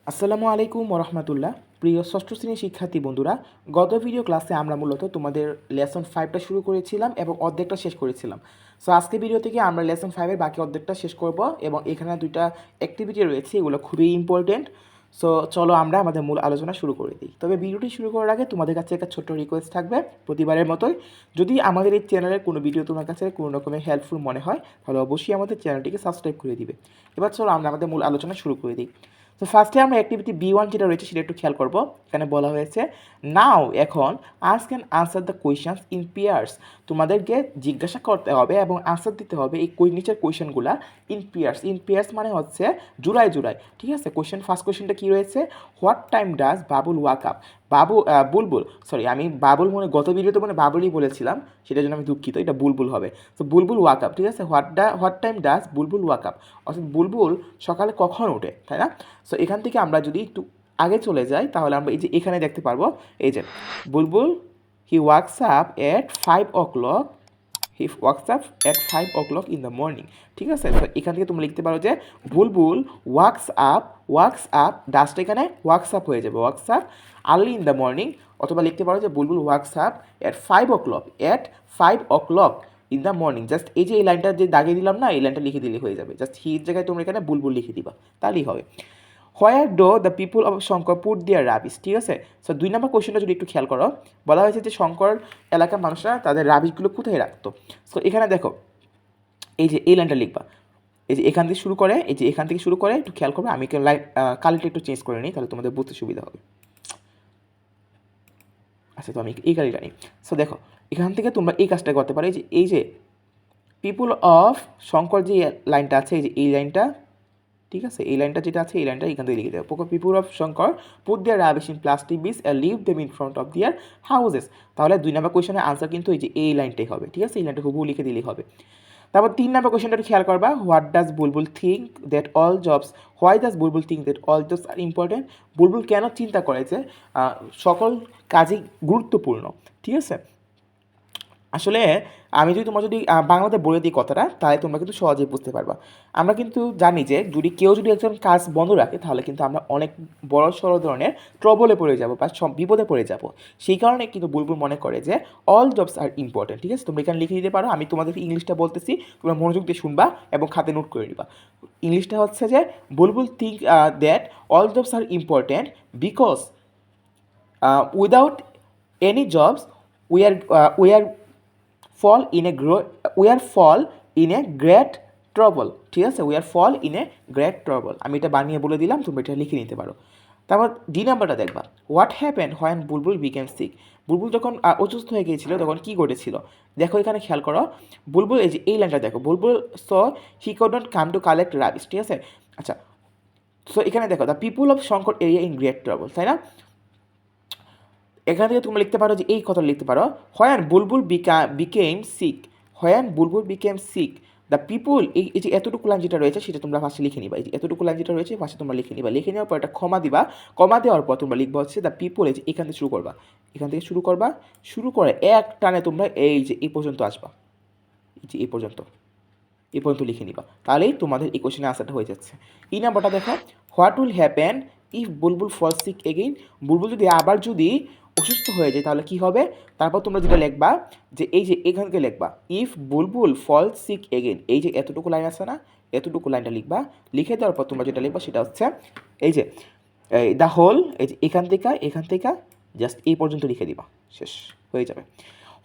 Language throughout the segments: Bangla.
আসসালামু আলাইকুম ওরহমতুল্লাহ। প্রিয় ষষ্ঠ শ্রেণীর শিক্ষার্থী বন্ধুরা, গত ভিডিও ক্লাসে আমরা মূলত তোমাদের লেসন 5টা শুরু করেছিলাম এবং অর্ধেকটা শেষ করেছিলাম। সো আজকে ভিডিও থেকে আমরা লেসন 5-এর বাকি অর্ধেকটা শেষ করব এবং এখানে দুইটা অ্যাক্টিভিটি রয়েছে, এগুলো খুবই ইম্পর্টেন্ট। সো চলো আমরা আমাদের মূল আলোচনা শুরু করে দিই। তবে ভিডিওটি শুরু করার আগে তোমাদের কাছে একটা ছোট্ট রিকোয়েস্ট থাকবে প্রতিবারের মতোই। যদি আমাদের এই চ্যানেলের কোনো ভিডিও তোমার কাছে কোনো রকমের হেল্পফুল মনে হয় তাহলে অবশ্যই আমাদের চ্যানেলটিকে সাবস্ক্রাইব করে দিবে। এবার চলো আমরা আমাদের মূল আলোচনা শুরু করে দিই। তো ফার্স্টে আমরা অ্যাক্টিভিটি B1 যেটা রয়েছে সেটা একটু খেয়াল করব। এখানে বলা হয়েছে নাও এখন ask and answer the questions in pairs. তোমাদেরকে জিজ্ঞাসা করতে হবে এবং আনসার দিতে হবে এই নিচের কোয়েশ্চেনগুলো ইন পেয়ার্স। ইন পেয়ার্স মানে হচ্ছে জুড়ায় জুড়ায়, ঠিক আছে। ফার্স্ট কোয়েশ্চেনটা কী রয়েছে? What time does Babul walk up? Bulbul, sorry আমি বাবুল মনে গত ভিডিওতে মনে বাবুলই বলেছিলাম, সেটার জন্য আমি দুঃখিত, এটা বুলবুল হবে। তো বুলবুল ওয়াক আপ, ঠিক আছে। What time does Bulbul walk up, অর্থাৎ বুলবুল সকালে কখন ওঠে, তাই না? সো এখান থেকে আমরা যদি একটু আগে চলে যাই তাহলে আমরা এই যে এখানে দেখতে পারবো, এই যে Bulbul he wakes up at 5 o'clock, he wakes up at 5 o'clock in the morning, ঠিক আছে। তো এখান থেকে তুমি লিখতে পারো যে বুলবুল ওয়াকস আপ ডাস্ট এখানে ওয়াকস আপ হয়ে যাবে, wakes up early in the morning. অথবা লিখতে পারো যে Bulbul wakes up at 5 o'clock, at 5 o'clock in the morning. Just এই যে এই লাইনটা যে দাগিয়ে দিলাম না, এই লাইনটা লিখে দিলে হয়ে যাবে। জাস্ট হির জায়গায় তোমরা এখানে বুলবুল লিখে দিবা, তাহলেই হবে। Where do the people of Shankar put their rubbish, ঠিক আছে। সো 2 নম্বর কোয়েশ্চেনটা যদি একটু খেয়াল করো, বলা হয়েছে যে শঙ্কর এলাকার মানুষরা তাদের রাবিশগুলো কোথায় রাখতো। সো এখানে দেখো এই যে এই লাইনটা লিখবা, এই যে এখান থেকে শুরু করে, এই যে এখান থেকে শুরু করে একটু খেয়াল করবে। আমি লাইন কালিটা একটু চেঞ্জ করে নিই, তাহলে তোমাদের বুঝতে সুবিধা হবে। আচ্ছা, তো আমি এই কালিটা নিই। সো দেখো এখান থেকে তোমরা এই কাজটা করতে পারো। এই যে পিপুল অফ শঙ্কর যে লাইনটা আছে, এই যে এই লাইনটা, ঠিক আছে, এই লাইনটা যেটা আছে এই লাইনটা এখান থেকে লিখে দেবো। People of Shankar put their rubbish in plastic bins and leave them in front of their houses. তাহলে 2 নম্বর কোয়েশনের আনসার কিন্তু এই যে এই লাইনটাই হবে, ঠিক আছে। এই লাইনটা হুবহু লিখে দিলেই হবে। তারপর 3 নম্বর কোয়েশনটা খেয়াল করবা, what does Bulbul think that all jobs, why does Bulbul think that all jobs are important? Bulbul কেন চিন্তা করে যে সকল কাজই গুরুত্বপূর্ণ, ঠিক আছে। আসলে আমি যদি তোমার যদি বাংলাতে বলে দিই কথাটা, তাহলে তোমরা কিন্তু সহজেই বুঝতে পারবা। আমরা কিন্তু জানি যে কেউ যদি একজন কাজ বন্ধ রাখে তাহলে কিন্তু আমরা অনেক বড় সড়ো ধরনের ট্রবলে পড়ে যাব বা বিপদে পড়ে যাব। সেই কারণে কিন্তু বুলবুল মনে করে যে অল জবস আর ইম্পর্টেন্ট, ঠিক আছে। তোমরা এখানে লিখে দিতে পারো, আমি তোমাদের ইংলিশটা বলতেছি, তোমরা মনোযোগ দিয়ে শুনবা এবং খাতে নোট করে নিবা। ইংলিশটা হচ্ছে যে Bulbul think that all jobs are important because without any jobs we are fall in a we are fall in a great trouble, ঠিক আছে। we are fall in a great trouble, আমি এটা বানিয়ে বলে দিলাম, তুমি এটা লিখে নিতে পারো। তারপর ডি নাম্বারটা দেখবা, what happened when Bulbul became sick. Bulbul যখন অসুস্থ হয়ে গিয়েছিল তখন কী ঘটেছিল, দেখো এখানে খেয়াল করো। বুলবুল এই যে এই লাইনটা দেখো, Bulbul so he could not come to collect rubbish, ঠিক আছে। আচ্ছা, সো এখানে দেখো the people of Shankar area in great trouble, তাই না। এখান থেকে তোমরা লিখতে পারো যে এই কথা লিখতে পারো, when Bulbul became sick, when Bulbul became sick the people, এই যে এতটুকু লাইন যেটা রয়েছে সেটা তোমরা ফার্স্টে লিখে নিবা। এই যে এতটুকু লাইন যেটা রয়েছে ফার্স্টে তোমরা লিখে নিবা। লিখে নেওয়ার পর একটা কমা দিবা, কমা দেওয়ার পর তোমরা লিখবা হচ্ছে দ্য পিপুল, এই যে এখান থেকে শুরু করবা, এখান থেকে শুরু করবা, শুরু করে এক টানে তোমরা এই যে এই পর্যন্ত আসবা, এই যে এই পর্যন্ত লিখে নিবা। তাহলেই তোমাদের এই কোশ্চেনের আনসারটা হয়ে যাচ্ছে। এই নাম্বারটা দেখো, what will happen if Bulbul fall sick again. Bulbul যদি আবার অসুস্থ হয়ে যায় তাহলে কি হবে। তারপর তোমরা যেটা লিখবা যে এই যে এখান থেকে লিখবা if Bulbul fall sick again, এই যে এতটুকু লাইন আছে না, এতটুকু লাইনটা লিখবা। লিখে দেওয়ার পর তোমরা যেটা লিখবা সেটা হচ্ছে এই যে দ্য হোল, এই যে এখান থেকে জাস্ট এই পর্যন্ত লিখে দিবা, শেষ হয়ে যাবে।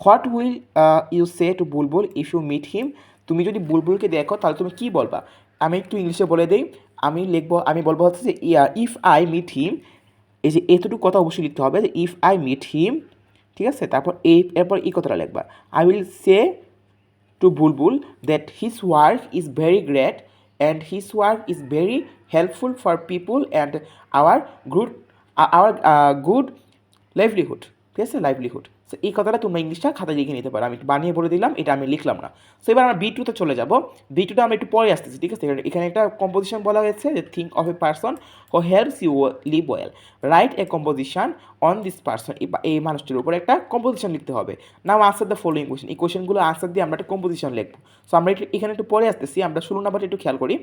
What will you say to Bulbul if you meet him. তুমি যদি বুলবুলকে দেখো তাহলে তুমি কী বলবা। আমি একটু ইংলিশে বলে দিই, আমি বলবো হচ্ছে যে ইফ আই মিট হিম, এই যে এতটুকু কথা অবশ্যই লিখতে হবে যে ইফ আই মিট হিম, ঠিক আছে। তারপর এরপর এই কথাটা লিখবা, I will say to Bulbul that his work is very great and his work is very helpful for people and our good good livelihood, ঠিক আছে, লাইভলিহুড। সো এই কথাটা তোমরা ইংলিশটা খাতায় লিখে নিতে পারো, আমি বানিয়ে বলে দিলাম, এটা আমি লিখলাম না। সো এবার আমরা B2-তে চলে যাব। B2টা আমরা একটু পরে আসতেছি, ঠিক আছে। এখানে একটা কম্পোজিশন বলা হয়েছে যে think of a person who helps you live well, right a composition on this person. এই মানুষটির উপর একটা কম্পোজিশন লিখতে হবে। Now answer the following question, এই কোয়েশ্চেনগুলো আনসার দিয়ে আমরা একটা কম্পোজিশন লিখবো। সো আমরা এখানে একটু পরে আসতেছি, আমরা 16 নাম্বারটা একটু খেয়াল করি।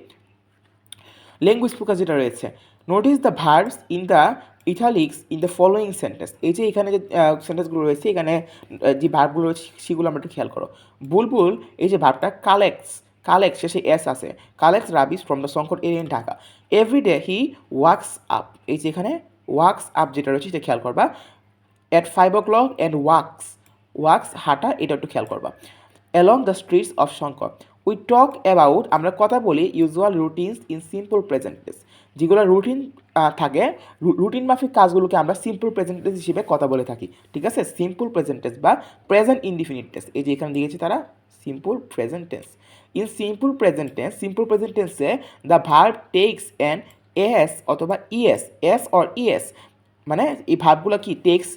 ল্যাঙ্গুয়েজ ফোকাস যেটা রয়েছে, notice the verbs in the italics in the following sentence. এই যে এখানে যে সেন্টেন্সগুলো রয়েছে, এখানে যে ভার্বগুলো রয়েছে সেগুলো আমরা একটু খেয়াল করো। বুলবুল, এই যে ভার্বটা কালেক্টস শেষে এস আছে, collects rubbish from the Shankar area in Dhaka. Everyday he wakes up, এই যে এখানে ওয়াক্স আপ যেটা রয়েছে সেটা খেয়াল করবা। অ্যাট 5 o'clock অ্যান্ড ওয়াক্স হাঁটা, এটা একটু খেয়াল করবা। Along the streets of Shankar, we talk about, আমরা কথা বলি usual routines in simple present tense. যেগুলো রুটিন থাকে, রুটিন মাফিক কাজগুলোকে আমরা সিম্পল প্রেজেন্ট টেন্স হিসেবে কথা বলে থাকি, ঠিক আছে। সিম্পল প্রেজেন্ট টেন্স বা প্রেজেন্ট ইনডিফিনিট টেন্স, এই যে এখানে দিয়েছে তারা simple present tense. In simple present টেন্সে the verb takes an S অথবা ইএস, এস অর ইএস, মানে এই ভার্বগুলো কি টেক্স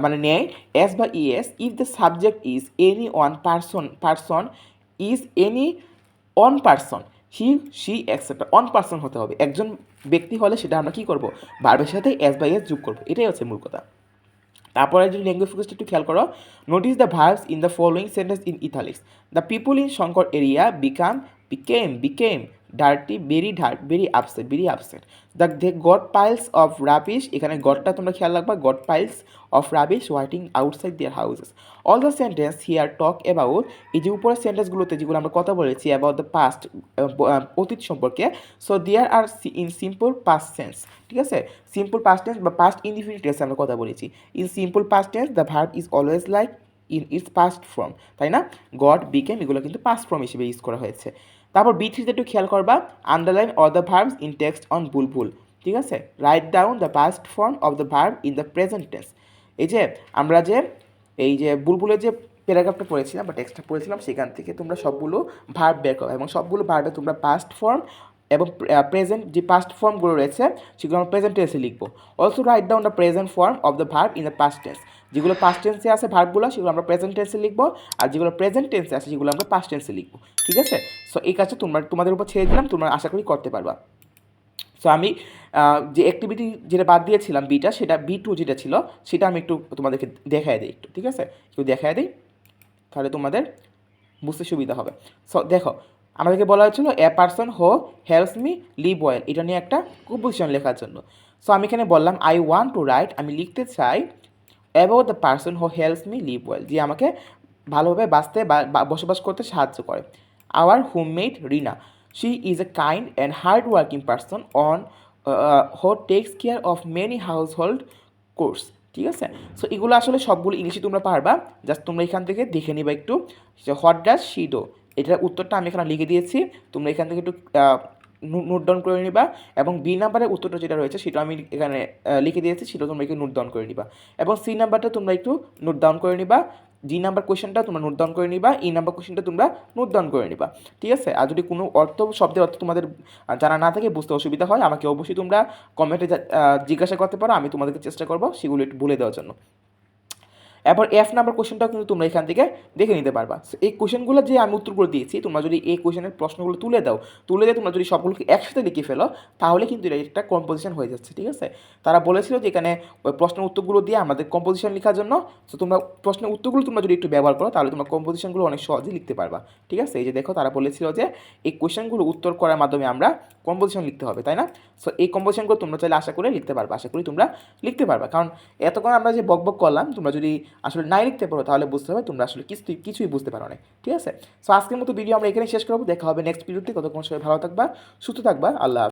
মানে নেয় এস বা ES if the subject is any one person is any one person, she etcetera. One person হতে হবে, একজন ব্যক্তি হলে সেটা আমরা কী করবো, ভার্বের সাথে এস বা এস যোগ করবো, এটাই হচ্ছে মূল কথা। তারপরে যদি ল্যাঙ্গুয়েজ ফোকাসটা একটু খেয়াল করো, notice the verbs in the following sentence in italics. The people in Shankar area became dirty, very upset. They got piles of rubbish, এখানে গটটা তোমরা খেয়াল রাখবা, got piles of rubbish waiting outside their houses. All the sentence here talk about, এই যে উপরের সেন্টেন্সগুলোতে যেগুলো আমরা কথা বলেছি অ্যাবাউট দ্য পাস্ট, অতীত সম্পর্কে, so they are in simple past sense, ঠিক আছে। সিম্পল পাস্ট টেন্স বা পাস্ট ইনডিফিনিট টেন্সে আমরা কথা বলেছি। In simple past tense the verb is always like in its past form, তাই না। গড, বিকেম, এগুলো কিন্তু পাস্ট ফর্ম হিসেবে ইউজ করা হয়েছে। তারপর B3তে একটু খেয়াল করবা, underline all the verbs in text on Bulbul, ঠিক আছে। Write down the past form of the verb in the present tense. এই যে আমরা যে এই যে বুলবুলের যে প্যারাগ্রাফটা পড়েছিলাম বা টেক্সটটা পড়েছিলাম, সেখান থেকে তোমরা সবগুলো ভার্ব বের করো এবং সবগুলো ভার্বে তোমরা পাস্ট ফর্ম এবং প্রেজেন্ট যে পাস্ট ফর্মগুলো রয়েছে সেগুলো আমরা প্রেজেন্ট টেন্সে লিখবো। Also right down the present form of the verb in the past tense. যেগুলো পাস্ট টেন্সে আছে ভার্বগুলো সেগুলো আমরা প্রেজেন্ট টেন্সে লিখবো, আর যেগুলো প্রেজেন্ট টেন্সে আছে সেগুলো আমরা পাস্ট টেন্সে লিখবো, ঠিক আছে। সো এই কাজটা তোমাদের উপর ছেড়ে দিলাম, তোমরা আশা করি করতে পারবা। সো আমি যে অ্যাক্টিভিটি যেটা বাদ দিয়েছিলাম বিটা, সেটা B2 যেটা ছিল সেটা আমি একটু তোমাদেরকে দেখায় দিই একটু, ঠিক আছে। একটু দেখায় দিই, তাহলে তোমাদের বুঝতে সুবিধা হবে। সো দেখো, আমাদেরকে বলা হয়েছিল a person who helps me live well, এটা নিয়ে একটা কম্পোজিশন লেখার জন্য। সো আমি এখানে বললাম আই ওয়ান্ট টু রাইট, আমি লিখতে চাই about the person who helps me live well, যে আমাকে ভালোভাবে বাঁচতে বা বসবাস করতে সাহায্য করে। Our home maid Reena, she is a kind and hard working person one who takes care of many household chores, ঠিক আছে। সো এগুলো আসলে সবগুলো ইংলিশে তোমরা পারবা, জাস্ট তোমরা এখান থেকে দেখে নিবা একটু। হোয়াট ডাজ শি ডু, এটার উত্তরটা আমি এখানে লিখে দিয়েছি, তোমরা এখান থেকে একটু নোট ডাউন করে নিবা। এবং B নাম্বারের উত্তরটা যেটা রয়েছে সেটা আমি এখানে লিখে দিয়েছি, সেটা তোমরা একটু নোট ডাউন করে নিবা। এবং C নাম্বারটা তোমরা একটু নোট ডাউন করে নিবা, D নাম্বার কোয়েশ্চেনটা তোমরা নোট ডাউন করে নিবা, E নাম্বার কোয়েশ্চেনটা তোমরা নোট ডাউন করে নিবা, ঠিক আছে। আর যদি কোনো শব্দের অর্থ তোমাদের জানা না থাকে, বুঝতে অসুবিধা হয়, আমাকে অবশ্যই তোমরা কমেন্টে জিজ্ঞাসা করতে পারো, আমি তোমাদেরকে চেষ্টা করবো সেগুলো একটু বলে দেওয়ার জন্য। এরপর F নাম্বার কোশ্চেনটাও কিন্তু তোমরা এখান থেকে দেখে নিতে পারবা। এই কোশ্চেনগুলো যে আমি উত্তরগুলো দিয়েছি, তোমরা যদি এই কোশ্চেনের প্রশ্নগুলো তুলে দিয়ে তোমরা যদি সবগুলোকে একসাথে লিখে ফেলো, তাহলে কিন্তু এটা একটা কম্পোজিশন হয়ে যাচ্ছে, ঠিক আছে। তারা বলেছিল যে এখানে ওই প্রশ্নের উত্তরগুলো দিয়ে আমাদের কম্পোজিশন লেখার জন্য। তো তোমরা প্রশ্নের উত্তরগুলো তোমরা যদি একটু ব্যবহার করো, তাহলে তোমরা কম্পোজিশনগুলো অনেক সহজেই লিখতে পারবা, ঠিক আছে। এই যে দেখো, তারা বলেছিল যে এই কোশ্চেনগুলো উত্তর করার মাধ্যমে আমরা কম্পোজিশন লিখতে হবে, তাই না। সো এই কম্পোজিশনগুলো তোমরা চাইলে আশা করি লিখতে পারবা, আশা করি তোমরা লিখতে পারবা। কারণ এতক্ষণ আমরা যে বক করলাম, তোমরা যদি আসলে নাই লিখতে পারো তাহলে বুঝতে হবে তোমরা আসলে কিছুই বুঝতে পারো না, ঠিক আছে। সো আজকের মতো ভিডিও আমরা এখানে শেষ করবো, দেখা হবে নেক্সট ভিডিওতে। ততক্ষণ সবাই ভালো থাকবা, সুস্থ থাকবা, আল্লাহ হাফেজ।